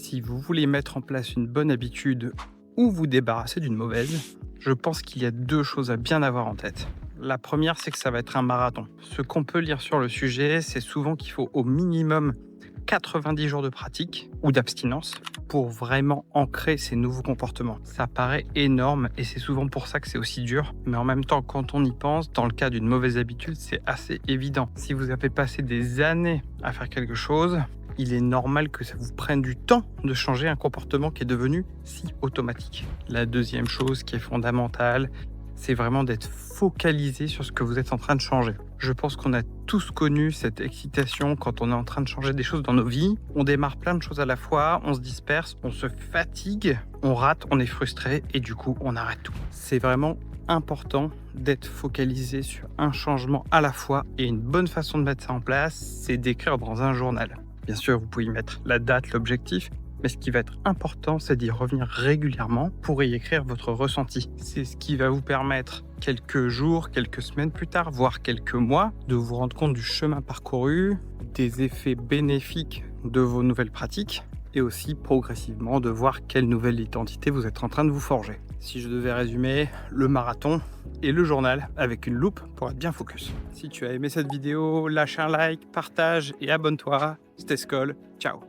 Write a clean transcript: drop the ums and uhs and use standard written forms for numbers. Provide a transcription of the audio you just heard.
Si vous voulez mettre en place une bonne habitude ou vous débarrasser d'une mauvaise, je pense qu'il y a 2 choses à bien avoir en tête. La première, c'est que ça va être un marathon. Ce qu'on peut lire sur le sujet, c'est souvent qu'il faut au minimum 90 jours de pratique ou d'abstinence pour vraiment ancrer ces nouveaux comportements. Ça paraît énorme et c'est souvent pour ça que c'est aussi dur. Mais en même temps, quand on y pense, dans le cas d'une mauvaise habitude, c'est assez évident. Si vous avez passé des années à faire quelque chose, il est normal que ça vous prenne du temps de changer un comportement qui est devenu si automatique. La deuxième chose qui est fondamentale, c'est vraiment d'être focalisé sur ce que vous êtes en train de changer. Je pense qu'on a tous connu cette excitation quand on est en train de changer des choses dans nos vies. On démarre plein de choses à la fois, on se disperse, on se fatigue, on rate, on est frustré et du coup on arrête tout. C'est vraiment important d'être focalisé sur un changement à la fois et une bonne façon de mettre ça en place, c'est d'écrire dans un journal. Bien sûr, vous pouvez y mettre la date, l'objectif, mais ce qui va être important, c'est d'y revenir régulièrement pour y écrire votre ressenti. C'est ce qui va vous permettre, quelques jours, quelques semaines plus tard, voire quelques mois, de vous rendre compte du chemin parcouru, des effets bénéfiques de vos nouvelles pratiques, et aussi progressivement de voir quelle nouvelle identité vous êtes en train de vous forger. Si je devais résumer, le marathon et le journal avec une loupe pour être bien focus. Si tu as aimé cette vidéo, lâche un like, partage et abonne-toi. C'était Skoll, ciao.